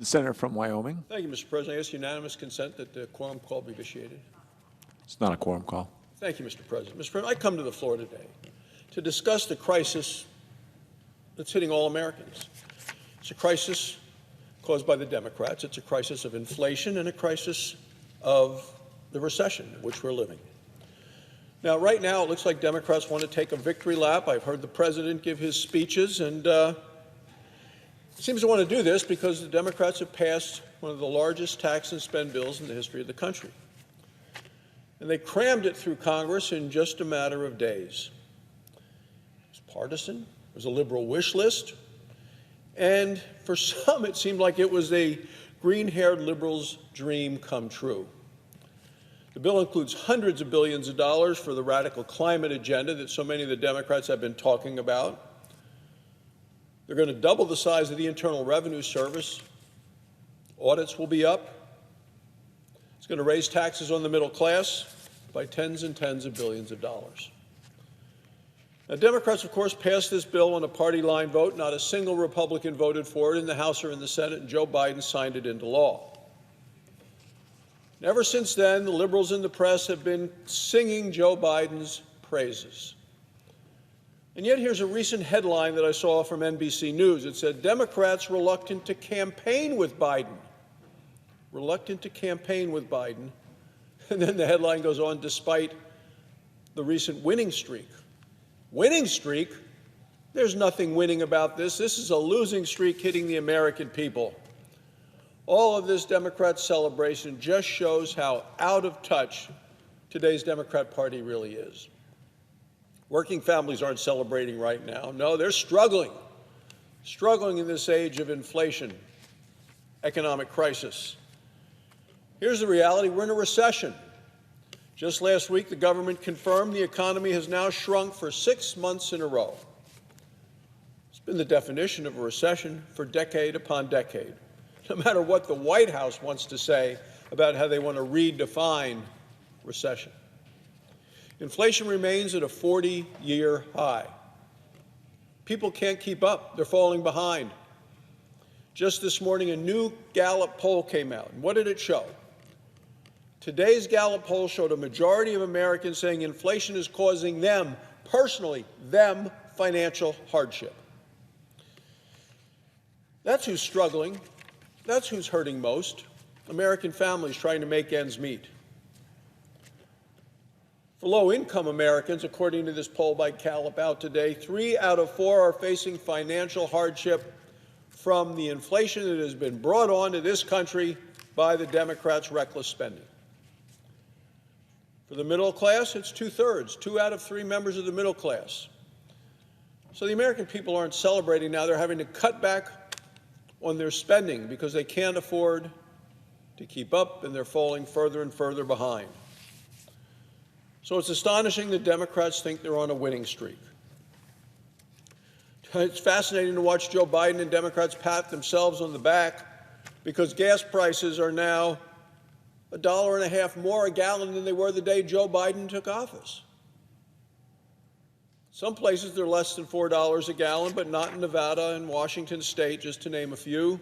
The senator from Wyoming. Thank you, Mr. President. I ask unanimous consent that the quorum call be vitiated. It's not a quorum call. Thank you, Mr. President. Mr. President, I come to the floor today to discuss the crisis that's hitting all Americans. It's a crisis caused by the Democrats. It's a crisis of inflation and a crisis of the recession in which we're living. Now, right now, it looks like Democrats want to take a victory lap. I've heard the president give his speeches, and seems to want to do this because the Democrats have passed one of the largest tax and spend bills in the history of the country. And they crammed it through Congress in just a matter of days. It was partisan. It was a liberal wish list. And for some, it seemed like it was a green-haired liberal's dream come true. The bill includes hundreds of billions of dollars for the radical climate agenda that so many of the Democrats have been talking about. They're going to double the size of the Internal Revenue Service. Audits will be up. It's going to raise taxes on the middle class by tens and tens of billions of dollars. Now, Democrats, of course, passed this bill on a party line vote. Not a single Republican voted for it in the House or in the Senate, and Joe Biden signed it into law. And ever since then, the liberals in the press have been singing Joe Biden's praises. And yet here's a recent headline that I saw from NBC News. It said, Democrats reluctant to campaign with Biden. Reluctant to campaign with Biden. And then the headline goes on, despite the recent winning streak. Winning streak? There's nothing winning about this. This is a losing streak hitting the American people. All of this Democrat celebration just shows how out of touch today's Democrat Party really is. Working families aren't celebrating right now. No, they're struggling in this age of inflation, economic crisis. Here's the reality. We're in a recession. Just last week, the government confirmed the economy has now shrunk for 6 months in a row. It's been the definition of a recession for decade upon decade, no matter what the White House wants to say about how they want to redefine recession. Inflation remains at a 40-year high. People can't keep up. They're falling behind. Just this morning, a new Gallup poll came out. And what did it show? Today's Gallup poll showed a majority of Americans saying inflation is causing them, personally, them, financial hardship. That's who's struggling. That's who's hurting most. American families trying to make ends meet. For low-income Americans, according to this poll by Gallup out today, 3 out of 4 are facing financial hardship from the inflation that has been brought on to this country by the Democrats' reckless spending. For the middle class, it's 2/3, 2 out of 3 members of the middle class. So the American people aren't celebrating now. They're having to cut back on their spending because they can't afford to keep up, and they're falling further and further behind. So it's astonishing that Democrats think they're on a winning streak. It's fascinating to watch Joe Biden and Democrats pat themselves on the back because gas prices are now $1.50 more a gallon than they were the day Joe Biden took office. Some places they're less than $4 a gallon, but not in Nevada and Washington State, just to name a few.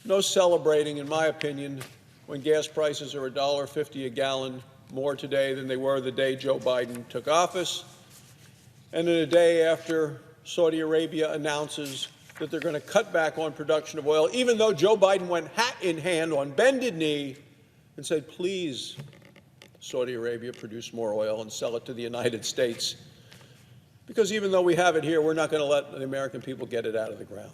No celebrating, in my opinion, when gas prices are $1.50 a gallon more today than they were the day Joe Biden took office, and in a day after Saudi Arabia announces that they're going to cut back on production of oil, even though Joe Biden went hat in hand on bended knee and said, please, Saudi Arabia, produce more oil and sell it to the United States, because even though we have it here, we're not going to let the American people get it out of the ground.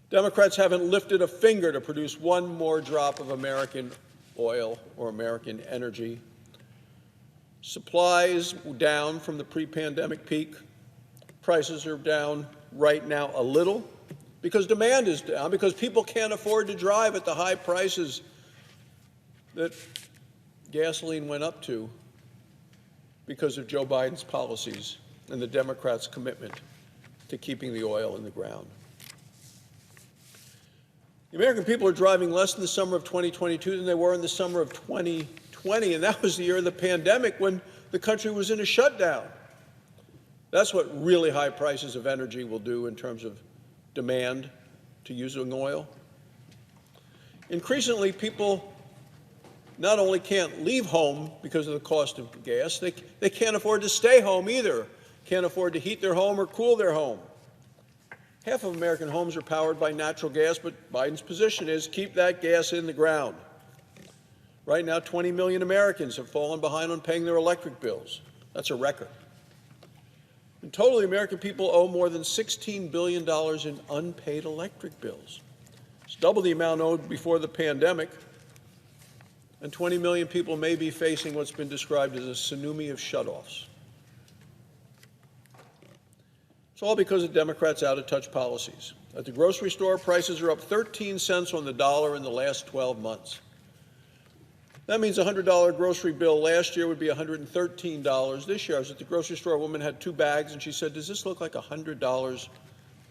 Democrats haven't lifted a finger to produce one more drop of American oil or American energy. Supplies down from the pre-pandemic peak. Prices are down right now a little because demand is down, because people can't afford to drive at the high prices that gasoline went up to because of Joe Biden's policies and the Democrats' commitment to keeping the oil in the ground. The American people are driving less in the summer of 2022 than they were in the summer of 2020, and that was the year of the pandemic when the country was in a shutdown. That's what really high prices of energy will do in terms of demand to using oil. Increasingly, people not only can't leave home because of the cost of gas, they can't afford to stay home either. Can't afford to heat their home or cool their home. Half of American homes are powered by natural gas, but Biden's position is keep that gas in the ground. Right now, 20 million Americans have fallen behind on paying their electric bills. That's a record. In total, the American people owe more than $16 billion in unpaid electric bills. It's double the amount owed before the pandemic, and 20 million people may be facing what's been described as a tsunami of shutoffs. It's all because of Democrats' out-of-touch policies. At the grocery store, prices are up 13 cents on the dollar in the last 12 months. That means a $100 grocery bill last year would be $113 this year. I was at the grocery store, a woman had 2 bags, and she said, does this look like $100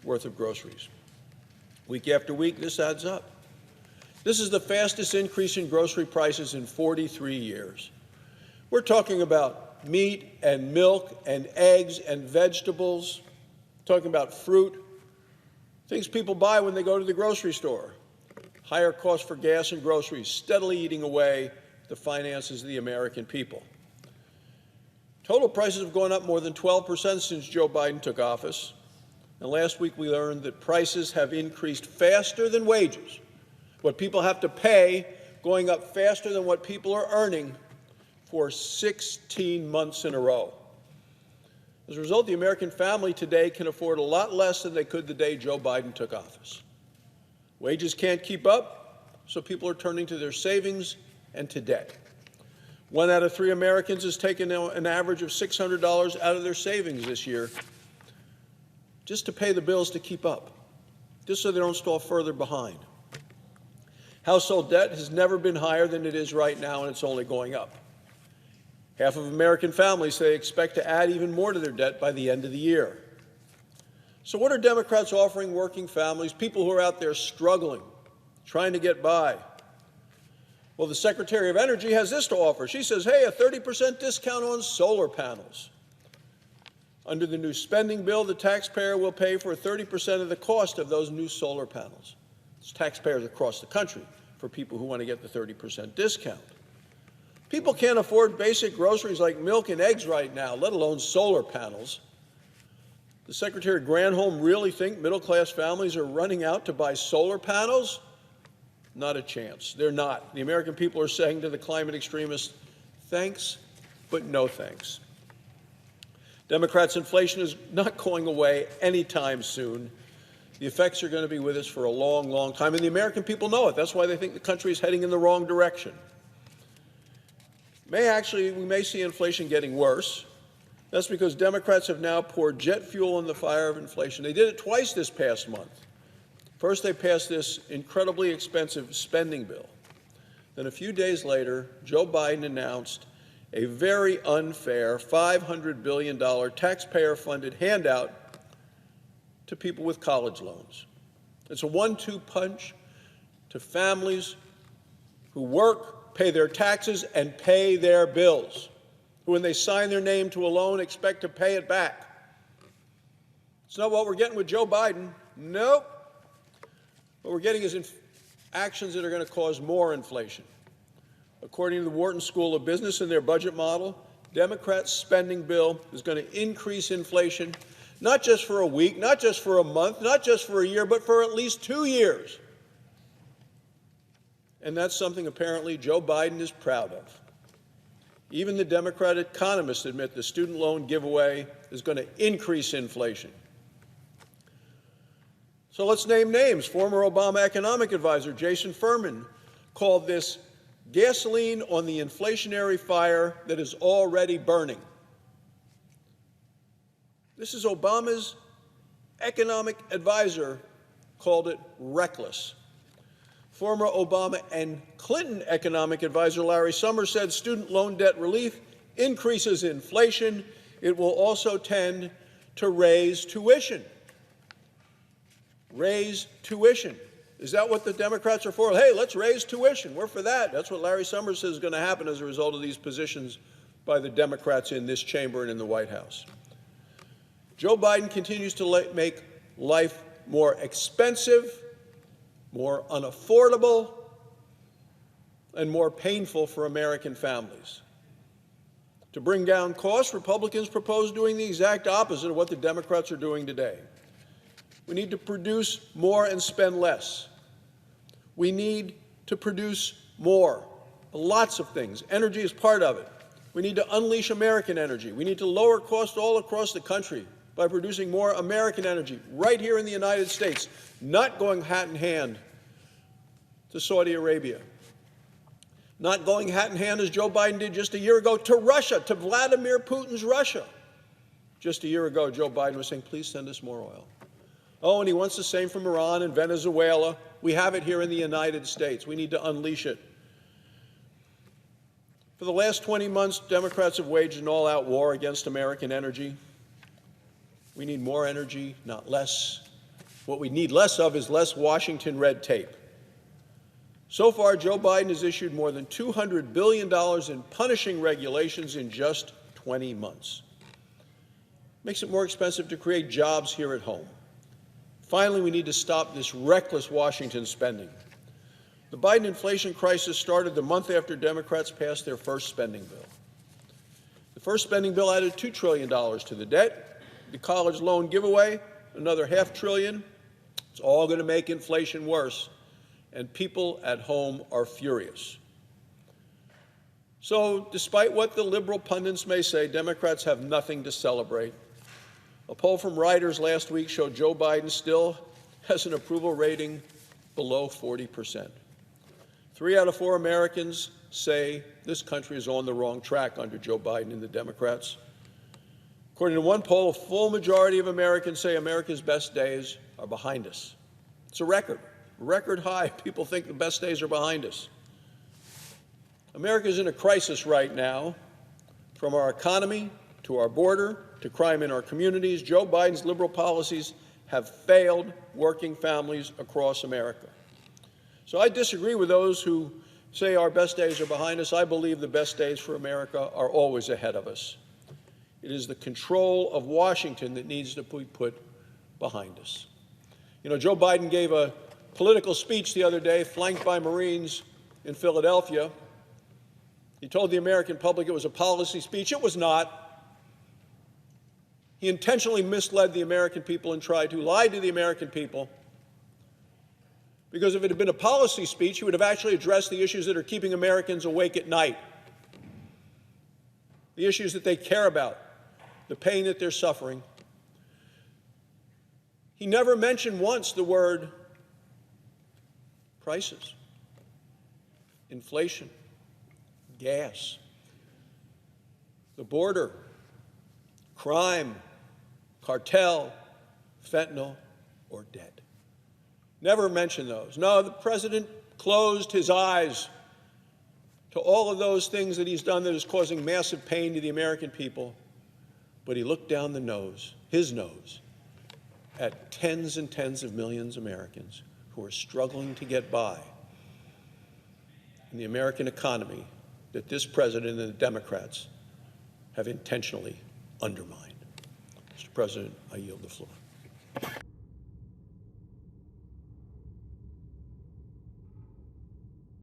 worth of groceries? Week after week, this adds up. This is the fastest increase in grocery prices in 43 years. We're talking about meat and milk and eggs and vegetables, talking about fruit, things people buy when they go to the grocery store. Higher costs for gas and groceries, steadily eating away the finances of the American people. Total prices have gone up more than 12% since Joe Biden took office. And last week we learned that prices have increased faster than wages. What people have to pay going up faster than what people are earning for 16 months in a row. As a result, the American family today can afford a lot less than they could the day Joe Biden took office. Wages can't keep up, so people are turning to their savings and to debt. 1 out of 3 Americans has taken an average of $600 out of their savings this year just to pay the bills to keep up, just so they don't fall further behind. Household debt has never been higher than it is right now, and it's only going up. Half of American families say they expect to add even more to their debt by the end of the year. So what are Democrats offering working families, people who are out there struggling, trying to get by? Well, the Secretary of Energy has this to offer. She says, hey, a 30% discount on solar panels. Under the new spending bill, the taxpayer will pay for 30% of the cost of those new solar panels. It's taxpayers across the country for people who want to get the 30% discount. People can't afford basic groceries like milk and eggs right now, let alone solar panels. Does Secretary Granholm really think middle-class families are running out to buy solar panels? Not a chance. They're not. The American people are saying to the climate extremists, thanks, but no thanks. Democrats' inflation is not going away anytime soon. The effects are going to be with us for a long, long time, and the American people know it. That's why they think the country is heading in the wrong direction. We may see inflation getting worse. That's because Democrats have now poured jet fuel on the fire of inflation. They did it twice this past month. First, they passed this incredibly expensive spending bill. Then a few days later, Joe Biden announced a very unfair $500 billion taxpayer-funded handout to people with college loans. It's a 1-2 punch to families who work, pay their taxes, and pay their bills, who, when they sign their name to a loan, expect to pay it back. It's not what we're getting with Joe Biden. Nope. What we're getting is actions that are going to cause more inflation. According to the Wharton School of Business and their budget model, Democrats' spending bill is going to increase inflation, not just for a week, not just for a month, not just for a year, but for at least 2 years. And that's something apparently Joe Biden is proud of. Even the Democrat economists admit the student loan giveaway is going to increase inflation. So let's name names. Former Obama economic advisor Jason Furman called this gasoline on the inflationary fire that is already burning. This is Obama's economic advisor called it reckless. Former Obama and Clinton economic advisor Larry Summers said student loan debt relief increases inflation. It will also tend to raise tuition. Raise tuition. Is that what the Democrats are for? Hey, let's raise tuition. We're for that. That's what Larry Summers says is going to happen as a result of these positions by the Democrats in this chamber and in the White House. Joe Biden continues to make life more expensive more unaffordable, and more painful for American families. To bring down costs, Republicans propose doing the exact opposite of what the Democrats are doing today. We need to produce more and spend less. We need to produce more. Lots of things. Energy is part of it. We need to unleash American energy. We need to lower costs all across the country by producing more American energy right here in the United States, not going hat in hand to Saudi Arabia, not going hat in hand, as Joe Biden did just a year ago, to Russia, to Vladimir Putin's Russia. Just a year ago, Joe Biden was saying, please send us more oil. Oh, and he wants the same from Iran and Venezuela. We have it here in the United States. We need to unleash it. For the last 20 months, Democrats have waged an all-out war against American energy. We need more energy, not less. What we need less of is less Washington red tape. So far, Joe Biden has issued more than $200 billion in punishing regulations in just 20 months. Makes it more expensive to create jobs here at home. Finally, we need to stop this reckless Washington spending. The Biden inflation crisis started the month after Democrats passed their first spending bill. The first spending bill added $2 trillion to the debt. The college loan giveaway, another $500 billion. It's all going to make inflation worse, and people at home are furious. So, despite what the liberal pundits may say, Democrats have nothing to celebrate. A poll from Reuters last week showed Joe Biden still has an approval rating below 40%. 3 out of 4 Americans say this country is on the wrong track under Joe Biden and the Democrats. According to one poll, a full majority of Americans say America's best days are behind us. It's a record high. People think the best days are behind us. America is in a crisis right now, from our economy to our border to crime in our communities. Joe Biden's liberal policies have failed working families across America. So I disagree with those who say our best days are behind us. I believe the best days for America are always ahead of us. It is the control of Washington that needs to be put behind us. You know, Joe Biden gave a political speech the other day, flanked by Marines in Philadelphia. He told the American public it was a policy speech. It was not. He intentionally misled the American people and tried to lie to the American people. Because if it had been a policy speech, he would have actually addressed the issues that are keeping Americans awake at night, the issues that they care about, the pain that they're suffering. He never mentioned once the word prices, inflation, gas, the border, crime, cartel, fentanyl, or debt. Never mentioned those. No, the president closed his eyes to all of those things that he's done that is causing massive pain to the American people, but he looked down his nose, at tens and tens of millions of Americans who are struggling to get by in the American economy that this president and the Democrats have intentionally undermined. Mr. President, I yield the floor.